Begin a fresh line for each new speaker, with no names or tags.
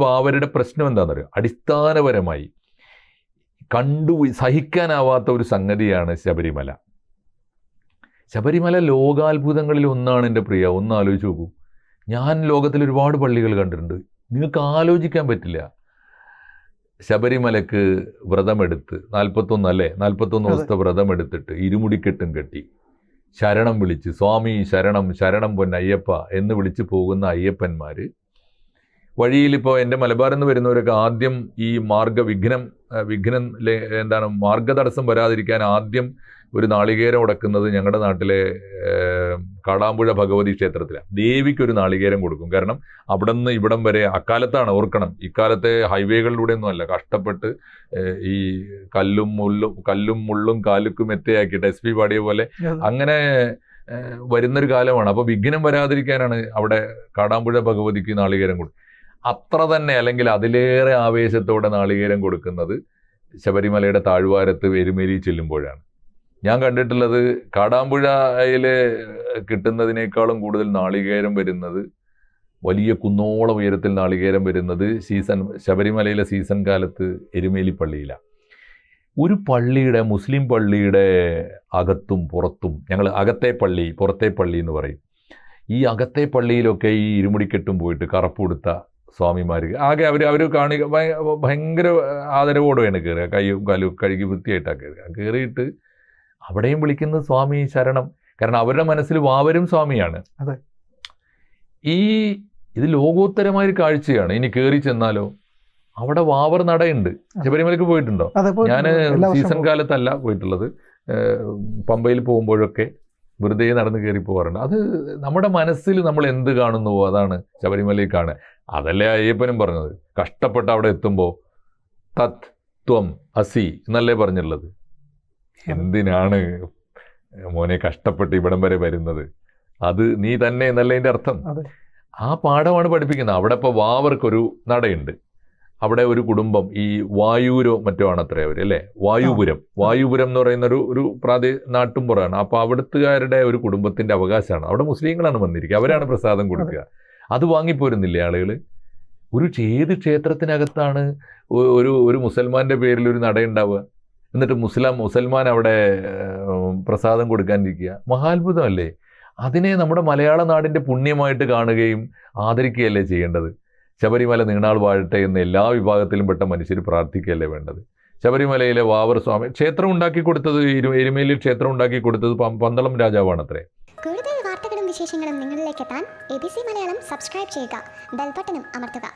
വാവരുടെ പ്രശ്നം എന്താണെന്നറിയോ? അടിസ്ഥാനപരമായി സഹിക്കാനാവാത്ത ഒരു സംഗതിയാണ് ശബരിമല. ശബരിമല ലോകാത്ഭുതങ്ങളിൽ ഒന്നാണ് എൻ്റെ പ്രിയ. ഒന്ന് ആലോചിച്ച് നോക്കൂ. ഞാൻ ലോകത്തിൽ ഒരുപാട് പള്ളികൾ കണ്ടിട്ടുണ്ട്. നിങ്ങൾക്ക് ആലോചിക്കാൻ പറ്റില്ല. ശബരിമലക്ക് വ്രതമെടുത്ത് 41 ദിവസത്തെ വ്രതമെടുത്തിട്ട് ഇരുമുടിക്കെട്ടും കെട്ടി ശരണം വിളിച്ച് സ്വാമി ശരണം ശരണം പൊന്നയ്യപ്പ എന്ന് വിളിച്ച് പോകുന്ന അയ്യപ്പന്മാർ വഴിയിലിപ്പോൾ എൻ്റെ മലബാറിൽ നിന്ന് വരുന്നവരൊക്കെ ആദ്യം ഈ മാർഗതടസ്സം വരാതിരിക്കാൻ ആദ്യം ഒരു നാളികേരം ഉടക്കുന്നത് ഞങ്ങളുടെ നാട്ടിലെ കാടാമ്പുഴ ഭഗവതി ക്ഷേത്രത്തിലാണ്. ദേവിക്കൊരു നാളികേരം കൊടുക്കും. കാരണം അവിടെ നിന്ന് ഇവിടം വരെ അക്കാലത്താണ്, ഓർക്കണം, ഇക്കാലത്തെ ഹൈവേകളിലൂടെ ഒന്നും അല്ല, കഷ്ടപ്പെട്ട് ഈ കല്ലും മുള്ളും കാലുക്കും എത്തയാക്കിയിട്ട് SP പാടിയ പോലെ അങ്ങനെ വരുന്നൊരു കാലമാണ്. അപ്പോൾ വിഘ്നം വരാതിരിക്കാനാണ് അവിടെ കാടാമ്പുഴ ഭഗവതിക്ക് നാളികേരം കൊടുക്കും. അത്ര തന്നെ അല്ലെങ്കിൽ അതിലേറെ ആവേശത്തോടെ നാളികേരം കൊടുക്കുന്നത് ശബരിമലയുടെ താഴ്വാരത്ത് എരുമേലി ചെല്ലുമ്പോഴാണ്. ഞാൻ കണ്ടിട്ടുള്ളത് കാടാമ്പുഴയിൽ കിട്ടുന്നതിനേക്കാളും കൂടുതൽ നാളികേരം വരുന്നത്, വലിയ കുന്നോളം ഉയരത്തിൽ നാളികേരം വരുന്നത് ശബരിമലയിലെ സീസൺ കാലത്ത് എരുമേലി പള്ളിയിലാണ്. ഒരു പള്ളിയുടെ, മുസ്ലിം പള്ളിയുടെ അകത്തും പുറത്തും, ഞങ്ങൾ അകത്തെ പള്ളി പുറത്തെ പള്ളി എന്ന് പറയും, ഈ അകത്തെ പള്ളിയിലൊക്കെ ഈ ഇരുമുടിക്കെട്ടും പോയിട്ട് കറുപ്പുടുത്ത സ്വാമിമാർ ആകെ അവർ ഭയങ്കര ആദരവോടെയാണ് കയറുക. കൈയും കാലും കഴുകി വൃത്തിയായിട്ടാണ് കയറുക. കയറിയിട്ട് അവിടെയും വിളിക്കുന്നത് സ്വാമി ശരണം. കാരണം അവരുടെ മനസ്സിൽ വാവരും സ്വാമിയാണ്.
അതെ,
ഇത് ലോകോത്തരമായൊരു കാഴ്ചയാണ്. ഇനി കയറി ചെന്നാലോ അവിടെ വാവർ നടയുണ്ട്. ശബരിമലയ്ക്ക് പോയിട്ടുണ്ടോ? ഞാൻ സീസൺ കാലത്തല്ല പോയിട്ടുള്ളത്, പമ്പയിൽ പോകുമ്പോഴൊക്കെ വെറുതെ നടന്ന് കയറി പോകാറുണ്ട്. അത് നമ്മുടെ മനസ്സിൽ നമ്മൾ എന്ത് കാണുന്നുവോ അതാണ് ശബരിമലയിൽ കാണുക. അതല്ലേ അയ്യപ്പനും പറഞ്ഞത്, കഷ്ടപ്പെട്ട് അവിടെ എത്തുമ്പോൾ തത് ത്വം അസി എന്നല്ലേ പറഞ്ഞുള്ളത്. എന്തിനാണ് മോനെ കഷ്ടപ്പെട്ട് ഇവിടം വരെ വരുന്നത്? അത് നീ തന്നെ എന്നല്ലേ അതിൻ്റെ അർത്ഥം. ആ പാഠമാണ് പഠിപ്പിക്കുന്നത്. അവിടെ ഇപ്പോൾ വാവർക്കൊരു നടയുണ്ട്. അവിടെ ഒരു കുടുംബം, ഈ വായൂരോ മറ്റോ ആണത്രേ അവർ, അല്ലേ? വായുപുരം എന്ന് പറയുന്ന ഒരു നാട്ടുമ്പുറമാണ്. അപ്പോൾ അവിടുത്തുകാരുടെ ഒരു കുടുംബത്തിൻ്റെ അവകാശമാണ്. അവിടെ മുസ്ലിങ്ങളാണ് വന്നിരിക്കുക, അവരാണ് പ്രസാദം കൊടുക്കുക. അത് വാങ്ങിപ്പോരുന്നില്ലേ ആളുകൾ? ഏത് ക്ഷേത്രത്തിനകത്താണ് ഒരു മുസൽമാൻ്റെ പേരിൽ ഒരു നടയുണ്ടാവുക? എന്നിട്ട് മുസൽമാൻ അവിടെ പ്രസാദം കൊടുക്കാനിരിക്കുക. മഹാത്ഭുതമല്ലേ? അതിനെ നമ്മുടെ മലയാള നാടിൻ്റെ പുണ്യമായിട്ട് കാണുകയും ആദരിക്കുകയല്ലേ ചെയ്യേണ്ടത്? ശബരിമല നീണാൾ വാഴട്ടെ എന്ന് എല്ലാ വിഭാഗത്തിലും പെട്ട മനുഷ്യർ പ്രാർത്ഥിക്കുകയല്ലേ വേണ്ടത്? ശബരിമലയിലെ വാവർ സ്വാമി ക്ഷേത്രം ഉണ്ടാക്കി കൊടുത്തത്, എരുമേലി ക്ഷേത്രം ഉണ്ടാക്കി കൊടുത്തത് പന്തളം രാജാവാണത്രേ.
കൂടുതൽ വാർത്തകളും വിശേഷങ്ങളും നിങ്ങളിലേക്ക് എത്താൻ ABC മലയാളം സബ്സ്ക്രൈബ് ചെയ്യുക, ബെൽ ബട്ടണും അമർത്തുക.